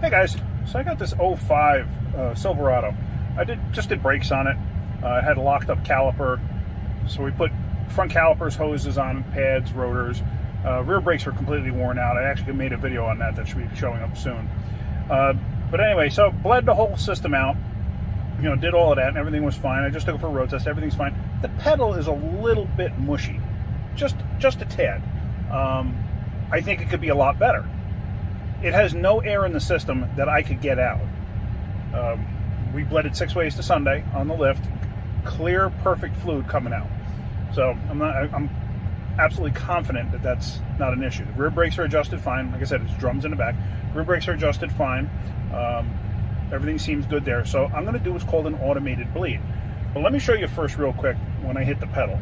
Hey guys, so I got this '05 Silverado. I just did brakes on it. It had a locked up caliper, so we put front calipers, hoses on, pads, rotors. Rear brakes were completely worn out. I actually made a video on that should be showing up soon. But anyway, so bled the whole system out. You know, did all of that, and everything was fine. I just took it for a road test. Everything's fine. The pedal is a little bit mushy, just a tad. I think it could be a lot better. It has no air in the system that I could get out. We bled it 6 ways to Sunday on the lift. Clear, perfect fluid coming out. So I'm absolutely confident that that's not an issue. The rear brakes are adjusted fine. Like I said, it's drums in the back. Rear brakes are adjusted fine. Everything seems good there. So I'm going to do what's called an automated bleed. But let me show you first real quick when I hit the pedal.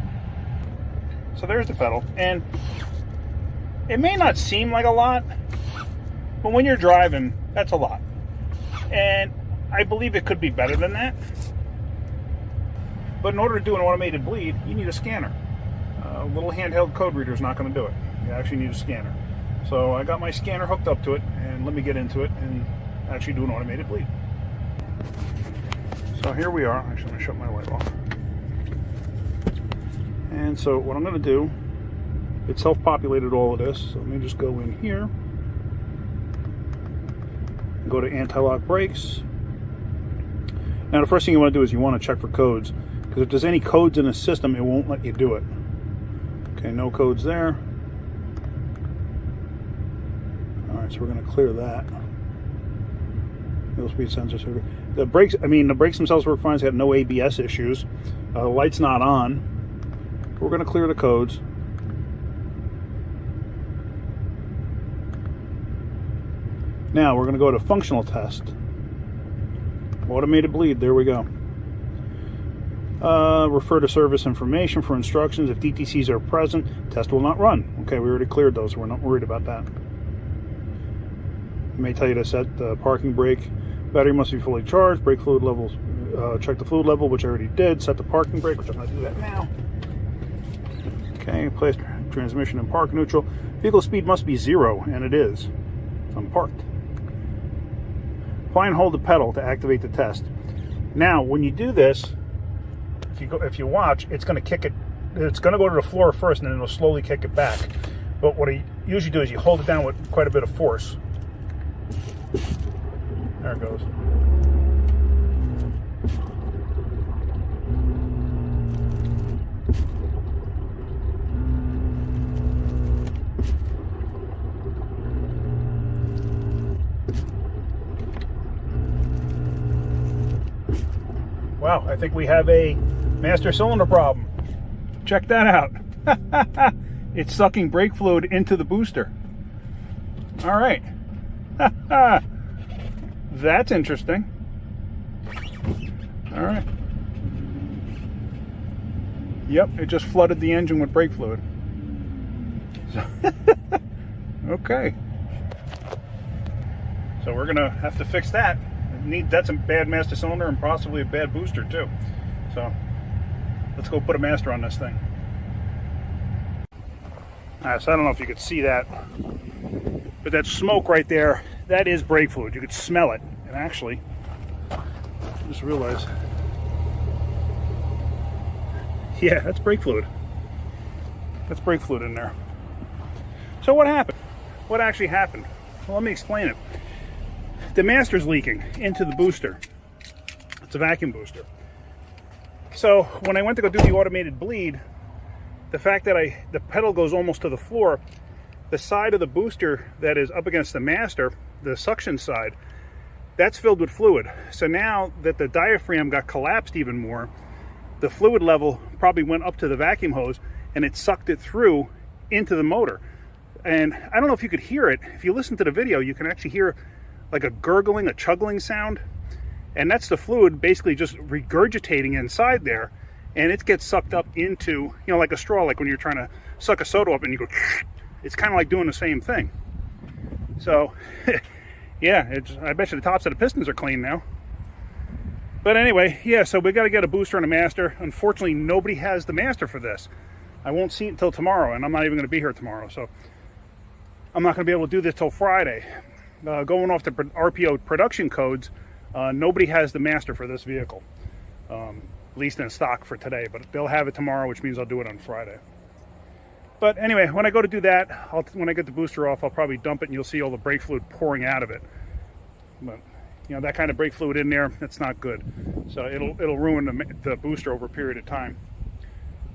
So there's the pedal. And it may not seem like a lot, but when you're driving, that's a lot. And I believe it could be better than that. But in order to do an automated bleed, you need a scanner. A little handheld code reader is not going to do it. You actually need a scanner. So I got my scanner hooked up to it, and let me get into it and actually do an automated bleed. So here we are. Actually, I'm going to shut my light off. And so what I'm going to do, it self-populated all of this. So let me just go in here. Go to anti-lock brakes. Now the first thing you want to do is you want to check for codes, because if there's any codes in the system, it won't let you do it. Okay, no codes there. Alright, so we're going to clear that. Middle speed sensor circuit. The brakes themselves work fine. It's got no ABS issues. The light's not on. We're going to clear the codes. Now we're going to go to functional test. Automated bleed, there we go. Refer to service information for instructions. If DTCs are present, test will not run. Okay, we already cleared those, so we're not worried about that. It may tell you to set the parking brake. Battery must be fully charged. Brake fluid levels, check the fluid level, which I already did. Set the parking brake, which I'm going to do that now. Okay, place transmission in park neutral. Vehicle speed must be 0, and it is. I'm parked. Apply and hold the pedal to activate the test. Now, when you do this, if you watch, it's going to kick it. It's going to go to the floor first, and then it'll slowly kick it back. But what I usually do is you hold it down with quite a bit of force. There it goes. Wow, I think we have a master cylinder problem. Check that out. It's sucking brake fluid into the booster. All right. That's interesting. All right. Yep, it just flooded the engine with brake fluid. Okay. So we're gonna have to fix that. That's a bad master cylinder and possibly a bad booster too. So let's go put a master on this thing. Alright, so I don't know if you could see that, but that smoke right there, that is brake fluid. You could smell it. And actually, I just realized, yeah, that's brake fluid. That's brake fluid in there. So what happened? What actually happened? Well, let me explain it. The master's leaking into the booster. It's a vacuum booster. So when I went to go do the automated bleed, the fact that the pedal goes almost to the floor, the side of the booster that is up against the master, the suction side, that's filled with fluid. So now that the diaphragm got collapsed even more, the fluid level probably went up to the vacuum hose and it sucked it through into the motor. And I don't know if you could hear it. If you listen to the video, you can actually hear like a gurgling, a chuggling sound. And that's the fluid basically just regurgitating inside there. And it gets sucked up into, you know, like a straw, like when you're trying to suck a soda up and you go, it's kind of like doing the same thing. So, yeah, I bet you the tops of the pistons are clean now. But anyway, yeah, so we got to get a booster and a master. Unfortunately, nobody has the master for this. I won't see it until tomorrow, and I'm not even going to be here tomorrow. So I'm not going to be able to do this till Friday. going off the RPO production codes, nobody has the master for this vehicle, at least in stock for today, but they'll have it tomorrow, which means I'll do it on Friday. But anyway, when I go to do that, when I get the booster off, I'll probably dump it and you'll see all the brake fluid pouring out of it. But you know, that kind of brake fluid in there, that's not good. So it'll ruin the booster over a period of time.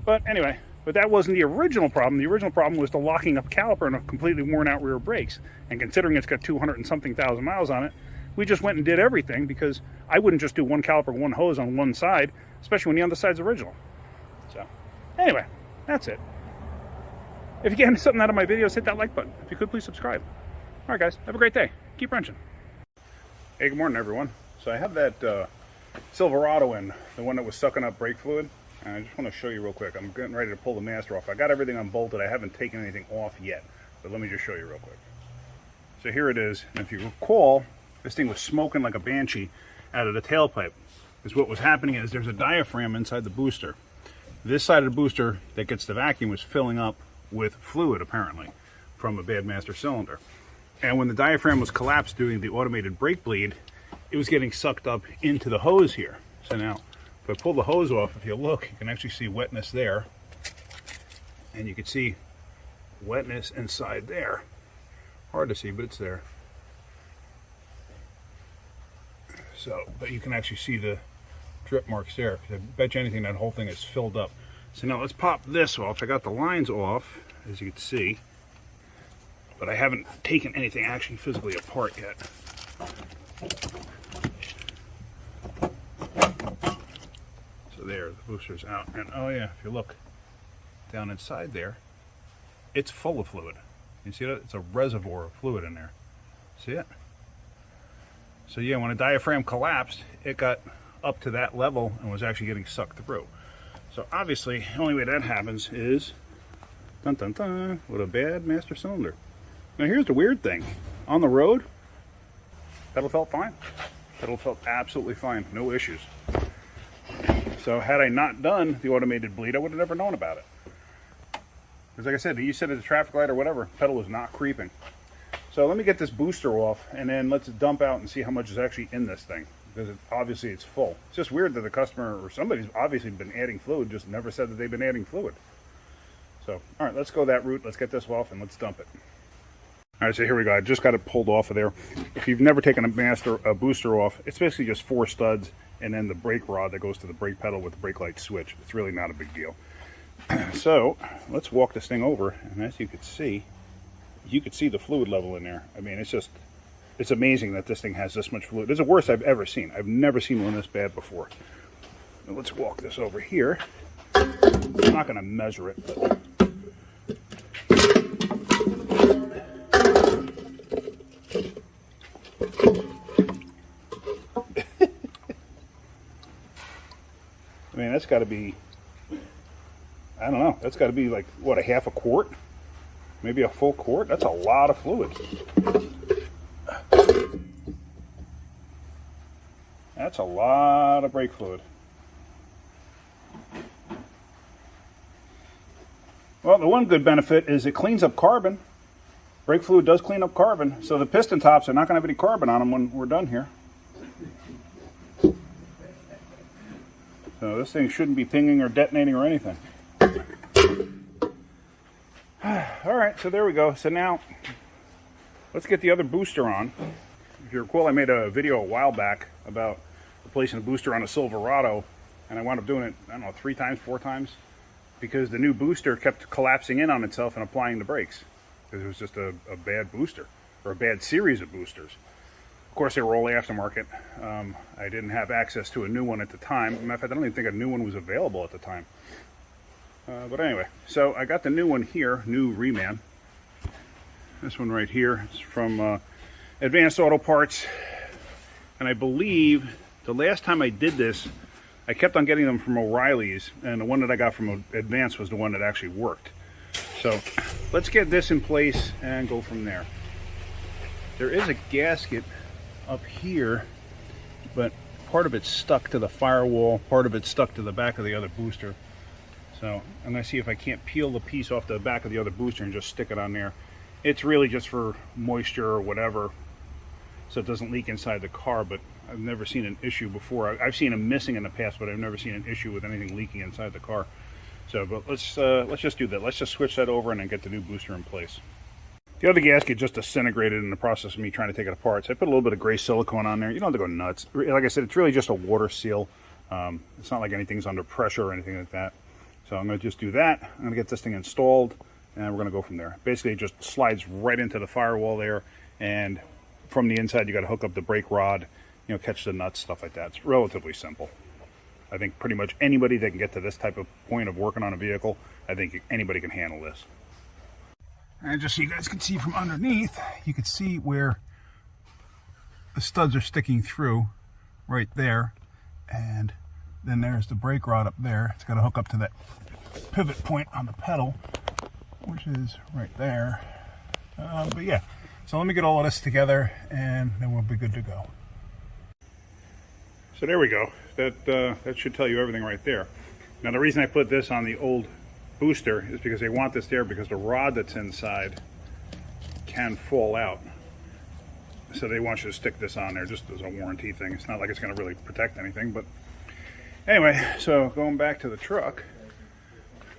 But anyway, but that wasn't the original problem. The original problem was the locking up caliper and a completely worn out rear brakes. And considering it's got 200 and something thousand miles on it, we just went and did everything, because I wouldn't just do one caliper, one hose on one side, especially when the other side's original. So anyway, that's it. If you get something out of my videos, hit that like button. If you could, please subscribe. All right, guys, have a great day. Keep wrenching. Hey, good morning, everyone. So I have that Silverado in, the one that was sucking up brake fluid. And I just want to show you real quick. I'm getting ready to pull the master off. I got everything unbolted. I haven't taken anything off yet, but let me just show you real quick. So here it is. And if you recall, this thing was smoking like a banshee out of the tailpipe. Because what was happening is there's a diaphragm inside the booster. This side of the booster that gets the vacuum was filling up with fluid, apparently, from a bad master cylinder. And when the diaphragm was collapsed doing the automated brake bleed, it was getting sucked up into the hose here. So now, if I pull the hose off, if you look, you can actually see wetness there. And you can see wetness inside there. Hard to see, but it's there. So, but you can actually see the drip marks there. I bet you anything that whole thing is filled up. So now let's pop this off. I got the lines off, as you can see, but I haven't taken anything actually physically apart yet. So there, the booster's out. And oh yeah, if you look down inside there, it's full of fluid. You see that? It's a reservoir of fluid in there. See it? So yeah, when a diaphragm collapsed, it got up to that level and was actually getting sucked through. So obviously, the only way that happens is, dun dun dun, with a bad master cylinder. Now here's the weird thing. On the road, pedal felt fine. Pedal felt absolutely fine, no issues. So had I not done the automated bleed, I would have never known about it. Because like I said, you said at the traffic light or whatever, pedal was not creeping. So let me get this booster off, and then let's dump out and see how much is actually in this thing. Because obviously it's full. It's just weird that the customer or somebody's obviously been adding fluid, just never said that they've been adding fluid. So, all right, let's go that route. Let's get this off and let's dump it. All right, so here we go. I just got it pulled off of there. If you've never taken a booster off, it's basically just 4 studs and then the brake rod that goes to the brake pedal with the brake light switch. It's really not a big deal. So let's walk this thing over, and as you could see the fluid level in there. I mean, it's amazing that this thing has this much fluid. It's the worst I've ever seen. I've never seen one this bad before. Now let's walk this over here. I'm not going to measure it, but I mean, that's got to be, I don't know, that's got to be like, what, a half a quart? Maybe a full quart? That's a lot of fluid. That's a lot of brake fluid. Well, the one good benefit is it cleans up carbon. Brake fluid does clean up carbon, so the piston tops are not going to have any carbon on them when we're done here. So this thing shouldn't be pinging or detonating or anything. Alright, so there we go. So now, let's get the other booster on. If you recall, I made a video a while back about replacing a booster on a Silverado, and I wound up doing it, I don't know, 3 times, 4 times, because the new booster kept collapsing in on itself and applying the brakes, because it was just a bad booster, or a bad series of boosters. Of course, they were all aftermarket. I didn't have access to a new one at the time. Matter of fact, I don't even think a new one was available at the time. But anyway, so I got the new one here, new Reman. This one right here is from Advanced Auto Parts. And I believe the last time I did this, I kept on getting them from O'Reilly's, and the one that I got from Advanced was the one that actually worked. So let's get this in place and go from there. There is a gasket up here, but part of it's stuck to the firewall, part of it's stuck to the back of the other booster. So I'm going to see if I can't peel the piece off the back of the other booster and just stick it on there. It's really just for moisture or whatever. so it doesn't leak inside the car. But I've never seen an issue before. I've seen them missing in the past, but I've never seen an issue with anything leaking inside the car. So, but let's just do that. Let's just switch that over and then get the new booster in place. The other gasket just disintegrated in the process of me trying to take it apart. So I put a little bit of gray silicone on there. You don't have to go nuts. Like I said, it's really just a water seal. It's not like anything's under pressure or anything like that. So I'm going to just do that. I'm going to get this thing installed, and we're going to go from there. Basically, it just slides right into the firewall there, and from the inside, you got to hook up the brake rod, catch the nuts, stuff like that. It's relatively simple. I think pretty much anybody that can get to this type of point of working on a vehicle, I think anybody can handle this. And just so you guys can see from underneath, you can see where the studs are sticking through right there. And then there's the brake rod up there. It's got to hook up to that pivot point on the pedal, which is right there. But yeah, so let me get all of this together and then we'll be good to go. So there we go. That should tell you everything right there. Now the reason I put this on the old booster is because they want this there because the rod that's inside can fall out. So they want you to stick this on there just as a warranty thing. It's not like it's going to really protect anything, but anyway, so going back to the truck,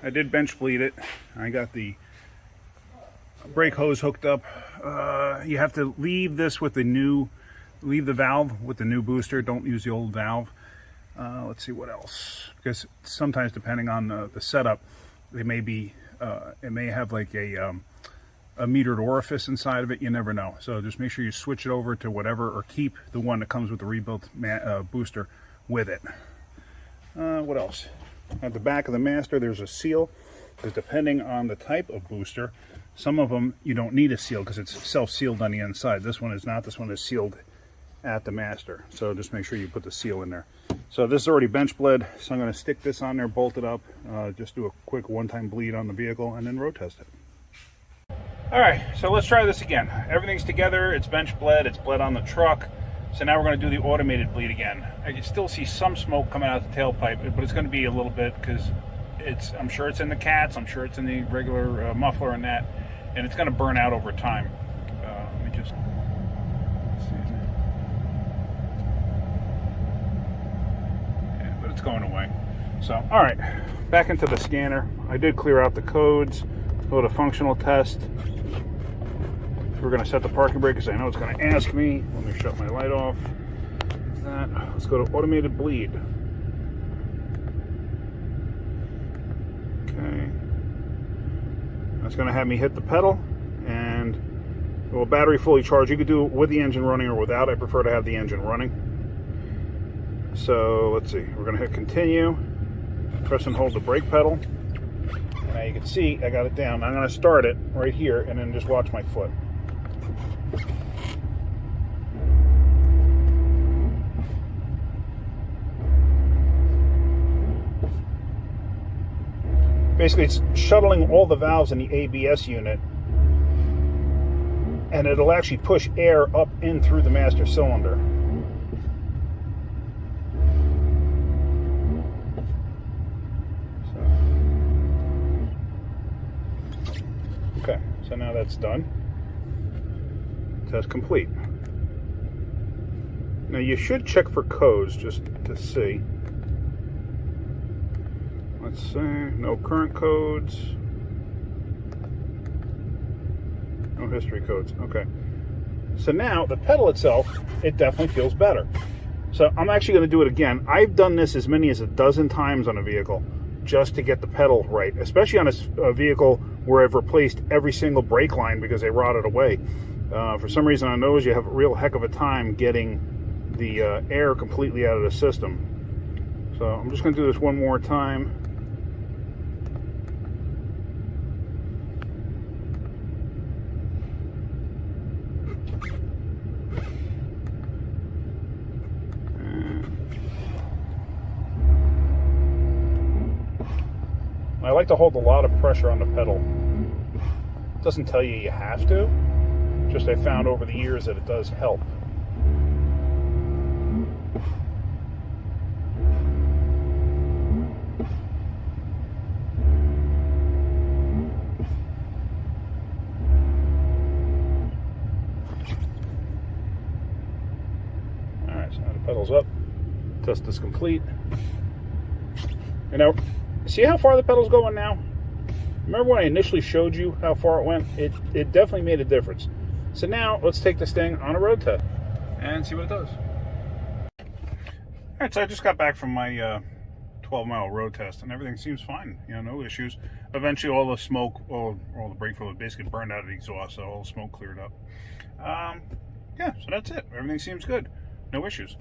I did bench bleed it. I got the brake hose hooked up. You have to leave this with leave the valve with the new booster. Don't use the old valve. Let's see what else, because sometimes depending on the setup, they may be, it may have like a metered orifice inside of it. You never know. So just make sure you switch it over to whatever, or keep the one that comes with the rebuilt booster with it. What else? At the back of the Master, there's a seal, because depending on the type of booster, some of them you don't need a seal because it's self-sealed on the inside. This one is not. This one is sealed at the Master. So just make sure you put the seal in there. So this is already bench bled, so I'm going to stick this on there, bolt it up, just do a quick one-time bleed on the vehicle, and then road test it. All right, so let's try this again. Everything's together, it's bench bled, it's bled on the truck. So now we're going to do the automated bleed again. I can still see some smoke coming out the tailpipe, but it's going to be a little bit because I'm sure it's in the cats, I'm sure it's in the regular muffler and that, and it's going to burn out over time. Let me just see. Yeah, but it's going away. So, all right, back into the scanner. I did clear out the codes, go to functional test. We're going to set the parking brake because I know it's going to ask me. Let me shut my light off. Let's go to automated bleed. Okay. That's going to have me hit the pedal, and well, battery fully charged. You could do it with the engine running or without. I prefer to have the engine running. So let's see. We're going to hit continue. Press and hold the brake pedal. Now you can see I got it down. I'm going to start it right here and then just watch my foot. Basically, it's shuttling all the valves in the ABS unit, and it'll actually push air up in through the master cylinder. Okay, so now that's done. Test complete. Now you should check for codes just to see. Let's see, no current codes. No history codes, okay. So now the pedal itself, it definitely feels better. So I'm actually gonna do it again. I've done this as many as a dozen times on a vehicle just to get the pedal right, especially on a vehicle where I've replaced every single brake line because they rotted away. For some reason on those, you have a real heck of a time getting the air completely out of the system. So I'm just going to do this one more time. I like to hold a lot of pressure on the pedal. It doesn't tell you have to. Just I found over the years that it does help. right, so now the pedal's up. Test is complete. And now, see how far the pedal's going now? Remember when I initially showed you how far it went? It definitely made a difference. So now, let's take this thing on a road test and see what it does. All right, so I just got back from my 12-mile road test, and everything seems fine. You know, no issues. Eventually, all the smoke, all the brake fluid basically burned out of the exhaust, so all the smoke cleared up. Yeah, so that's it. Everything seems good. No issues.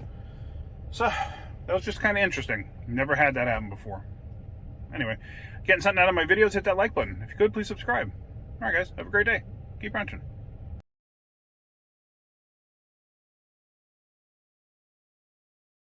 So, that was just kind of interesting. Never had that happen before. Anyway, getting something out of my videos, hit that like button. If you could, please subscribe. All right, guys, have a great day. Keep wrenching.